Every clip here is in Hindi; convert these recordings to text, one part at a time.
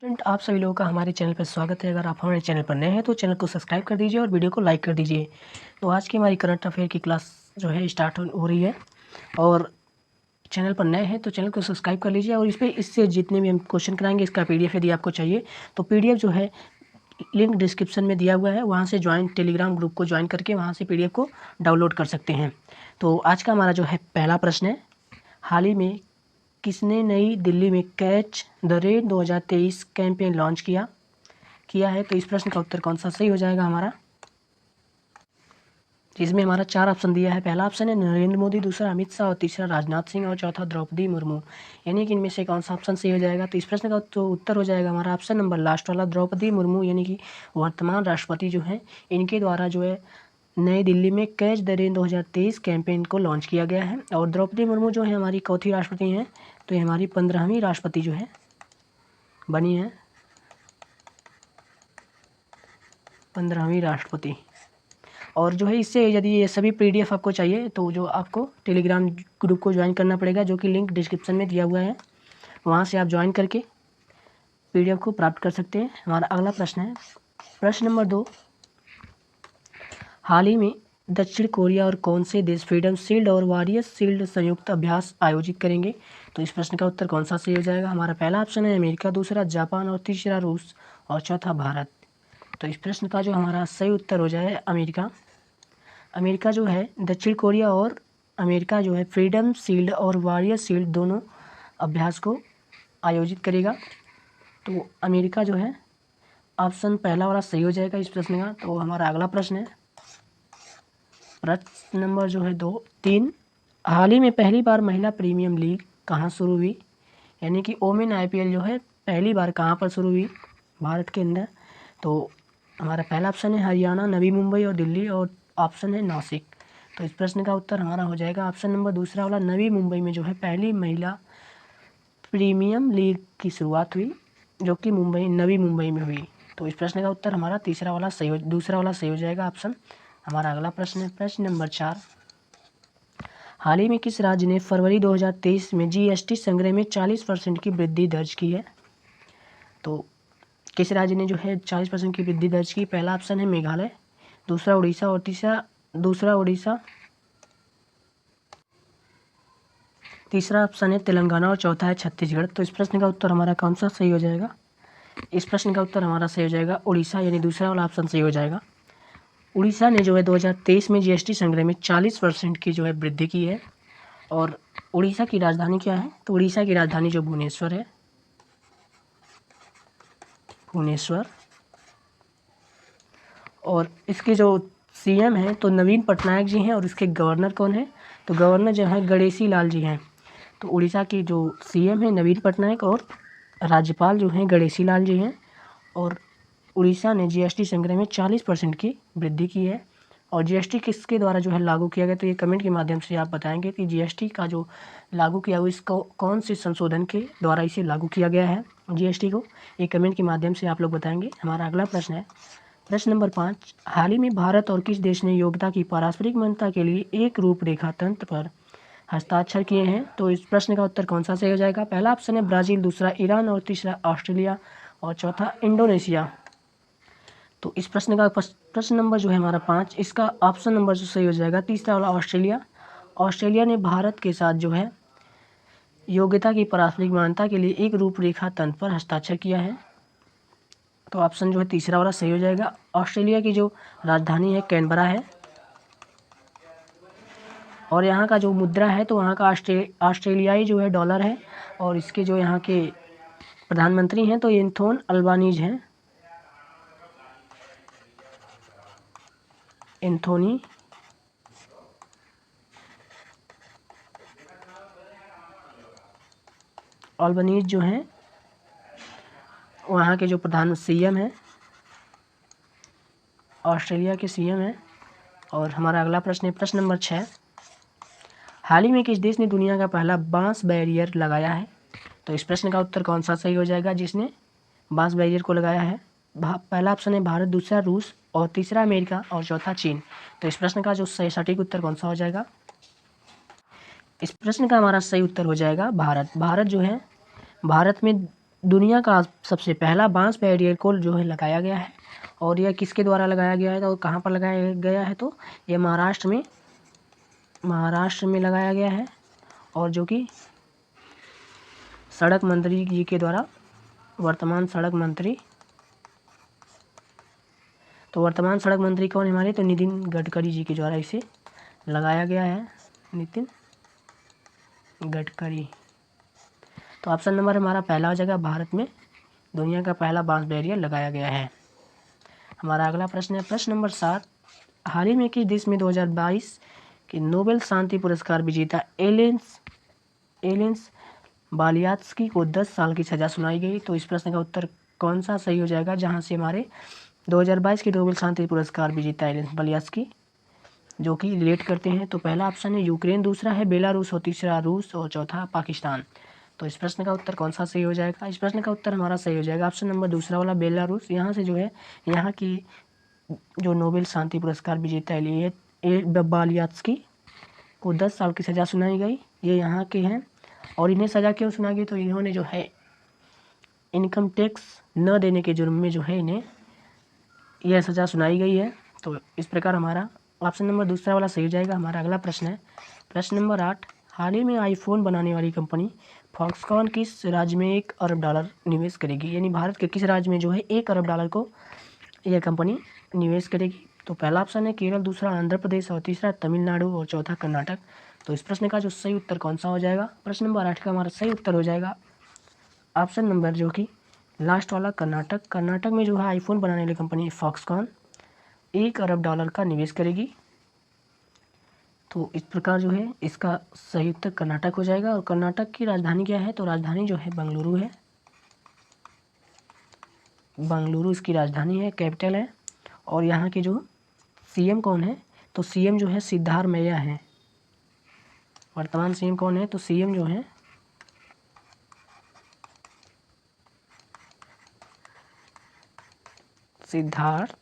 फ्रेंड, आप सभी लोगों का हमारे चैनल पर स्वागत है। अगर आप हमारे चैनल पर नए हैं तो चैनल को सब्सक्राइब कर दीजिए और वीडियो को लाइक कर दीजिए। तो आज की हमारी करंट अफेयर की क्लास जो है स्टार्ट हो रही है, और चैनल पर नए हैं तो चैनल को सब्सक्राइब कर लीजिए। और इससे जितने भी हम क्वेश्चन कराएंगे, इसका पीडीएफ यदि आपको चाहिए तो पीडीएफ जो है लिंक डिस्क्रिप्शन में दिया हुआ है, वहाँ से टेलीग्राम ग्रुप को ज्वाइन करके वहाँ से पीडीएफ को डाउनलोड कर सकते हैं। तो आज का हमारा जो है पहला प्रश्न है, हाल ही में किसने नई दिल्ली में catch the rain 2023 campaign launch किया है? तो इस प्रश्न का उत्तर कौन सा सही हो जाएगा हमारा? इसमें हमारा 4 ऑप्शन दिया है। पहला ऑप्शन है नरेंद्र मोदी, दूसरा अमित शाह, और तीसरा राजनाथ सिंह, और चौथा द्रौपदी मुर्मू। यानी कि इनमें से कौन सा ऑप्शन सही हो जाएगा? तो इस प्रश्न का तो उत्तर हो जाएगा हमारा ऑप्शन नंबर लास्ट वाला, द्रौपदी मुर्मू। यानी कि वर्तमान राष्ट्रपति जो हैं, इनके द्वारा जो है नई दिल्ली में कैच द रेन 2023 कैंपेन को लॉन्च किया गया है। और द्रौपदी मुर्मू जो है हमारी चौथी राष्ट्रपति हैं, तो ये हमारी 15वीं राष्ट्रपति जो है बनी है, 15वीं राष्ट्रपति। और जो है इससे यदि ये सभी पीडीएफ आपको चाहिए तो जो आपको टेलीग्राम ग्रुप को ज्वाइन करना पड़ेगा, जो कि लिंक डिस्क्रिप्शन में दिया हुआ है, वहाँ से आप ज्वाइन करके पीडीएफ को प्राप्त कर सकते हैं। हमारा अगला प्रश्न है, प्रश्न नंबर 2, हाल ही में दक्षिण कोरिया और कौन से देश फ्रीडम शील्ड और वॉरियर शील्ड संयुक्त अभ्यास आयोजित करेंगे? तो इस प्रश्न का उत्तर कौन सा सही हो जाएगा? हमारा पहला ऑप्शन है अमेरिका, दूसरा जापान, और तीसरा रूस, और चौथा भारत। तो इस प्रश्न का जो हमारा सही उत्तर हो जाए अमेरिका। अमेरिका जो है दक्षिण कोरिया और अमेरिका जो है फ्रीडम शील्ड और वॉरियर शील्ड दोनों अभ्यास को आयोजित करेगा। तो अमेरिका जो है ऑप्शन पहला वाला सही हो जाएगा इस प्रश्न का। तो हमारा अगला प्रश्न है, प्रश्न नंबर जो है 3, हाल ही में पहली बार महिला प्रीमियम लीग कहाँ शुरू हुई? यानी कि ओमेन आईपीएल जो है पहली बार कहाँ पर शुरू हुई भारत के अंदर? तो हमारा पहला ऑप्शन है हरियाणा, नवी मुंबई और दिल्ली, और ऑप्शन है नासिक। तो इस प्रश्न का उत्तर हमारा हो जाएगा ऑप्शन नंबर दूसरा वाला, नवी मुंबई में जो है पहली महिला प्रीमियम लीग की शुरुआत हुई, जो कि नवी मुंबई में हुई। तो इस प्रश्न का उत्तर हमारा दूसरा वाला सही हो जाएगा ऑप्शन। हमारा अगला प्रश्न है, प्रश्न नंबर 4, हाल ही में किस राज्य ने फरवरी 2023 में जीएसटी संग्रह में 40% की वृद्धि दर्ज की है? तो किस राज्य ने जो है 40% की वृद्धि दर्ज की? पहला ऑप्शन है मेघालय, दूसरा उड़ीसा, और तीसरा ऑप्शन है तेलंगाना, और चौथा है छत्तीसगढ़। तो इस प्रश्न का उत्तर हमारा कौन सा सही हो जाएगा? इस प्रश्न का उत्तर हमारा सही हो जाएगा उड़ीसा, यानी दूसरा वाला ऑप्शन सही हो जाएगा। उड़ीसा ने जो है 2023 में जीएसटी संग्रह में 40% की जो है वृद्धि की है। और उड़ीसा की राजधानी क्या है? तो उड़ीसा की राजधानी जो भुवनेश्वर है, भुवनेश्वर। और इसके जो सीएम हैं तो नवीन पटनायक जी हैं, और इसके गवर्नर कौन है? तो गवर्नर जो है गणेशी लाल जी हैं। तो उड़ीसा की जो सीएम है नवीन पटनायक, और राज्यपाल जो हैं गणेशी लाल जी हैं। और उड़ीसा ने जीएसटी संग्रह में 40% की वृद्धि की है। और जीएसटी किसके द्वारा जो है लागू किया गया? तो ये कमेंट के माध्यम से आप बताएंगे कि जीएसटी का जो लागू किया हुआ इसको कौन से संशोधन के द्वारा इसे लागू किया गया है जीएसटी को, ये कमेंट के माध्यम से आप लोग बताएंगे। हमारा अगला प्रश्न है, प्रश्न नंबर 5, हाल ही में भारत और किस देश ने योग्यता की पारस्परिक मान्यता के लिए एक रूपरेखा तंत्र पर हस्ताक्षर किए हैं? तो इस प्रश्न का उत्तर कौन सा सही हो जाएगा? पहला ऑप्शन है ब्राज़ील, दूसरा ईरान, और तीसरा ऑस्ट्रेलिया, और चौथा इंडोनेशिया। तो इस प्रश्न का प्रश्न नंबर जो है हमारा 5, इसका ऑप्शन नंबर जो सही हो जाएगा तीसरा वाला, ऑस्ट्रेलिया। ऑस्ट्रेलिया ने भारत के साथ जो है योग्यता की पारस्परिक मान्यता के लिए एक रूपरेखा तंत्र पर हस्ताक्षर किया है। तो ऑप्शन जो है तीसरा वाला सही हो जाएगा। ऑस्ट्रेलिया की जो राजधानी है कैनबरा है, और यहाँ का जो मुद्रा है तो वहाँ का ऑस्ट्रेलियाई जो है डॉलर है। और इसके जो यहाँ के प्रधानमंत्री हैं तो एंथोनी अल्बानीज हैं, एंथोनी अल्बानीज जो हैं वहाँ के जो प्रधान सीएम हैं, ऑस्ट्रेलिया के सीएम हैं। और हमारा अगला प्रश्न है, प्रश्न नंबर 6, हाल ही में किस देश ने दुनिया का पहला बांस बैरियर लगाया है? तो इस प्रश्न का उत्तर कौन सा सही हो जाएगा जिसने बांस बैरियर को लगाया है? पहला ऑप्शन है भारत, दूसरा रूस, और तीसरा अमेरिका, और चौथा चीन। तो इस प्रश्न का जो सटीक उत्तर कौन सा हो जाएगा? इस प्रश्न का हमारा सही उत्तर हो जाएगा भारत। भारत जो है, भारत में दुनिया का सबसे पहला बांस बैरियर को जो है लगाया गया है, और यह किसके द्वारा लगाया गया है और कहाँ पर लगाया गया है, तो ये महाराष्ट्र में लगाया गया है, और जो कि सड़क मंत्री जी के द्वारा, वर्तमान सड़क मंत्री कौन है हमारे, तो नितिन गडकरी जी के द्वारा इसे लगाया गया है, नितिन गडकरी। तो ऑप्शन नंबर हमारा पहला हो जाएगा, भारत में दुनिया का पहला बांस बैरियर लगाया गया है। हमारा अगला प्रश्न है प्रश्न नंबर 7, हाल ही में किस देश में 2022 के नोबेल शांति पुरस्कार विजेता एलेंस बालियात्स्की को 10 साल की सज़ा सुनाई गई। तो इस प्रश्न का उत्तर कौन सा सही हो जाएगा, जहां से हमारे 2022 के नोबेल शांति पुरस्कार विजेता एलेंस बालियात्स्की जो कि रिलेट करते हैं। तो पहला ऑप्शन है यूक्रेन, दूसरा है बेलारूस और तीसरा रूस और चौथा पाकिस्तान। तो इस प्रश्न का उत्तर कौन सा सही हो जाएगा, इस प्रश्न का उत्तर हमारा सही हो जाएगा ऑप्शन नंबर दूसरा वाला, बेलारूस। यहाँ से जो है यहाँ की जो नोबेल शांति पुरस्कार विजेता बालियात्स्की को 10 साल की सज़ा सुनाई गई, ये यहाँ के हैं। और इन्हें सज़ा क्यों सुनाई गई, तो इन्होंने जो है इनकम टैक्स न देने के जुर्म में जो है इन्हें यह सज़ा सुनाई गई है। तो इस प्रकार हमारा ऑप्शन नंबर दूसरा वाला सही हो जाएगा। हमारा अगला प्रश्न है प्रश्न नंबर 8, हाल ही में आईफोन बनाने वाली कंपनी फॉक्सकॉन किस राज्य में $1 अरब निवेश करेगी, यानी भारत के किस राज्य में जो है $1 अरब को यह कंपनी निवेश करेगी। तो पहला ऑप्शन है केरल, दूसरा आंध्र प्रदेश और तीसरा तमिलनाडु और चौथा कर्नाटक। तो इस प्रश्न का जो सही उत्तर कौन सा हो जाएगा, प्रश्न नंबर 8 का हमारा सही उत्तर हो जाएगा ऑप्शन नंबर जो कि लास्ट वाला, कर्नाटक। कर्नाटक में जो है आईफोन बनाने वाली कंपनी फॉक्सकॉन $1 अरब का निवेश करेगी। तो इस प्रकार जो है इसका सही उत्तर कर्नाटक हो जाएगा। और कर्नाटक की राजधानी क्या है, तो राजधानी जो है बेंगलुरु है, बेंगलुरु इसकी राजधानी है, कैपिटल है। और यहाँ के जो सीएम कौन है, तो सीएम जो है सिद्धारमैया हैं। वर्तमान सीएम कौन है, तो सीएम जो है सिद्धारमैया,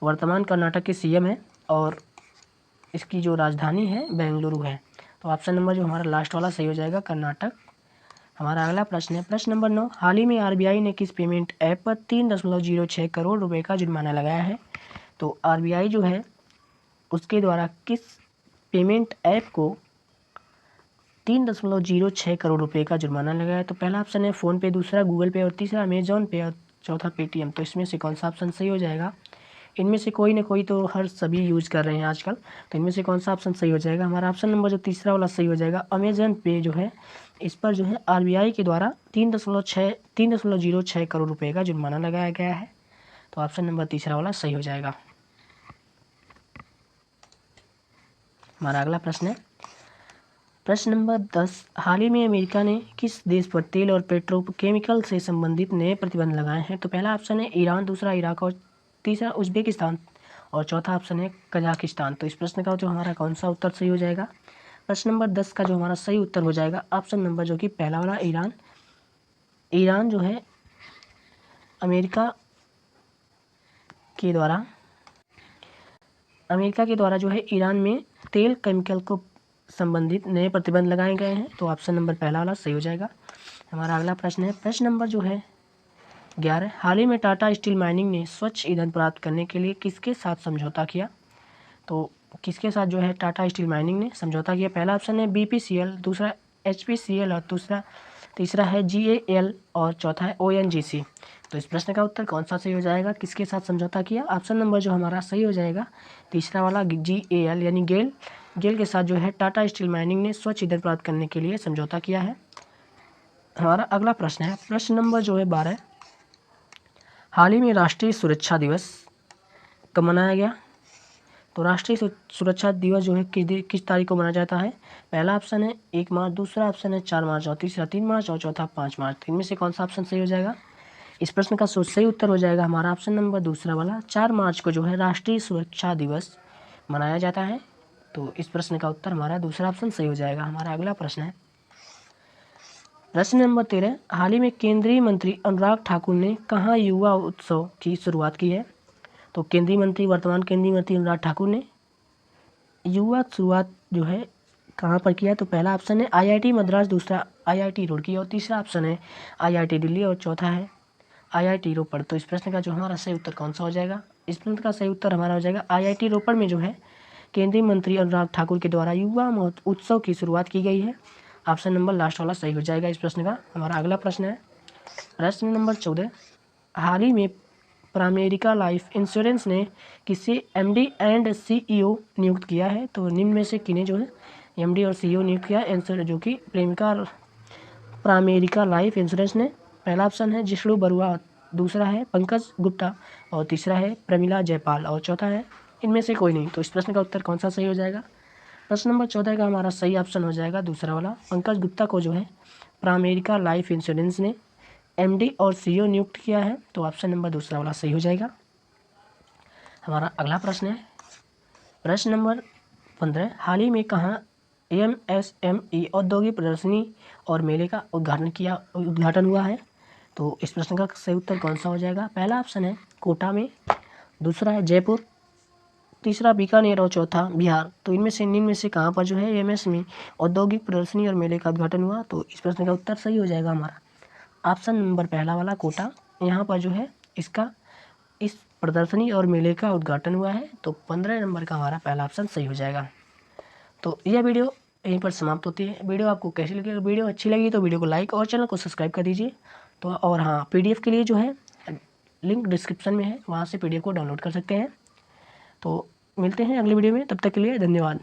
वर्तमान कर्नाटक के सीएम है, और इसकी जो राजधानी है बेंगलुरु है। तो ऑप्शन नंबर जो हमारा लास्ट वाला सही हो जाएगा, कर्नाटक। हमारा अगला प्रश्न है प्रश्न नंबर 9, हाल ही में आरबीआई ने किस पेमेंट ऐप पर 3.06 करोड़ रुपए का जुर्माना लगाया है। तो आरबीआई जो है उसके द्वारा किस पेमेंट ऐप को 3.06 करोड़ रुपए का जुर्माना लगाया है। तो पहला ऑप्शन है फ़ोनपे, दूसरा गूगल पे और तीसरा अमेजॉन पे और चौथा पेटीएम। तो इसमें से कौन सा ऑप्शन सही हो जाएगा, इनमें से कोई ना कोई तो हर सभी यूज कर रहे हैं आजकल, तो इनमें से कौन सा ऑप्शन सही हो जाएगा, हमारा ऑप्शन नंबर जो तीसरा वाला सही हो जाएगा। अमेजन पे जो है इस पर जो है आरबीआई के द्वारा 3.06 करोड़ रुपए का जुर्माना लगाया गया है। तो ऑप्शन नंबर तीसरा वाला सही हो जाएगा। हमारा अगला प्रश्न है प्रश्न नंबर 10, हाल ही में अमेरिका ने किस देश पर तेल और पेट्रोकेमिकल से संबंधित नए प्रतिबंध लगाए हैं। तो पहला ऑप्शन है ईरान, दूसरा इराक और तीसरा उज्बेकिस्तान और चौथा ऑप्शन है कजाकिस्तान। तो इस प्रश्न का जो हमारा कौन सा उत्तर सही हो जाएगा, प्रश्न नंबर 10 का जो हमारा सही उत्तर हो जाएगा ऑप्शन नंबर जो कि पहला वाला, ईरान। ईरान जो है अमेरिका के द्वारा जो है ईरान में तेल केमिकल को संबंधित नए प्रतिबंध लगाए गए हैं। तो ऑप्शन नंबर पहला वाला सही हो जाएगा। हमारा अगला प्रश्न है प्रश्न नंबर जो है 11, हाल ही में टाटा स्टील माइनिंग ने स्वच्छ ईंधन प्राप्त करने के लिए किसके साथ समझौता किया। तो किसके साथ जो है टाटा स्टील माइनिंग ने समझौता किया, पहला ऑप्शन है बीपीसीएल, दूसरा एचपीसीएल और तीसरा है जीएएल और चौथा है ओएनजीसी। तो इस प्रश्न का उत्तर कौन सा सही हो जाएगा, किसके साथ समझौता किया, ऑप्शन नंबर जो हमारा सही हो जाएगा तीसरा वाला, जीएएल यानी गेल के साथ जो है टाटा स्टील माइनिंग ने स्वच्छ ईंधन प्राप्त करने के लिए समझौता किया है। हमारा अगला प्रश्न है प्रश्न नंबर जो है 12, हाल ही में राष्ट्रीय सुरक्षा दिवस कब मनाया गया। तो राष्ट्रीय सुरक्षा दिवस जो है किस तारीख को मनाया जाता है, पहला ऑप्शन है 1 मार्च, दूसरा ऑप्शन है 4 मार्च और तीसरा 3 मार्च और चौथा 5 मार्च। तो इनमें से कौन सा ऑप्शन सही हो जाएगा, इस प्रश्न का सही उत्तर हो जाएगा हमारा ऑप्शन नंबर दूसरा वाला, 4 मार्च को जो है राष्ट्रीय सुरक्षा दिवस मनाया जाता है। तो इस प्रश्न का उत्तर हमारा दूसरा ऑप्शन सही हो जाएगा। हमारा अगला प्रश्न है प्रश्न नंबर 13, हाल ही में केंद्रीय मंत्री अनुराग ठाकुर ने कहाँ युवा उत्सव की शुरुआत की है। तो वर्तमान केंद्रीय मंत्री अनुराग ठाकुर ने जो है कहाँ पर किया, तो पहला ऑप्शन है IIT मद्रास, दूसरा IIT रुड़की और तीसरा ऑप्शन है IIT दिल्ली और चौथा है IIT रोपड़। तो इस प्रश्न का जो हमारा सही उत्तर कौन सा हो जाएगा? इस प्रश्न का सही उत्तर हमारा हो जाएगा IIT रोपड़ में जो है केंद्रीय मंत्री अनुराग ठाकुर के द्वारा युवा उत्सव की शुरुआत की गई है। ऑप्शन नंबर लास्ट वाला सही हो जाएगा इस प्रश्न का। हमारा अगला प्रश्न है प्रश्न नंबर 14, हाल ही में प्रामेरिका लाइफ इंश्योरेंस ने किसे MD एंड CEO नियुक्त किया है? तो निम्न में से किन्हें जो है MD और CEO नियुक्त किया है, जो कि प्रामेरिका लाइफ इंश्योरेंस ने? पहला ऑप्शन है जिष्णु बरुआ, दूसरा है पंकज गुप्ता और तीसरा है प्रमिला जयपाल और चौथा है इनमें से कोई नहीं। तो इस प्रश्न का उत्तर कौन सा सही हो जाएगा? प्रश्न नंबर 14 का हमारा सही ऑप्शन हो जाएगा दूसरा वाला, पंकज गुप्ता को जो है प्रामेरिका लाइफ इंश्योरेंस ने MD और CEO नियुक्त किया है। तो ऑप्शन नंबर दूसरा वाला सही हो जाएगा। हमारा अगला प्रश्न है प्रश्न नंबर 15, हाल ही में कहाँ MSME औद्योगिक प्रदर्शनी और मेले का उद्घाटन हुआ है? तो इस प्रश्न का सही उत्तर कौन सा हो जाएगा? पहला ऑप्शन है कोटा में, दूसरा है जयपुर, तीसरा बीकानेर और चौथा बिहार। तो इनमें से निम्न में से कहाँ पर जो है MSME औद्योगिक प्रदर्शनी और मेले का उद्घाटन हुआ? तो इस प्रश्न का उत्तर सही हो जाएगा हमारा ऑप्शन नंबर पहला वाला कोटा, यहाँ पर जो है इस प्रदर्शनी और मेले का उद्घाटन हुआ है। तो 15 नंबर का हमारा पहला ऑप्शन सही हो जाएगा। तो यह वीडियो यहीं पर समाप्त होती है। वीडियो आपको कैसी लगी? अगर वीडियो अच्छी लगी तो वीडियो को लाइक और चैनल को सब्सक्राइब कर दीजिए। तो और हाँ, PDF के लिए जो है लिंक डिस्क्रिप्शन में है, वहाँ से PDF को डाउनलोड कर सकते हैं। तो मिलते हैं अगली वीडियो में, तब तक के लिए धन्यवाद।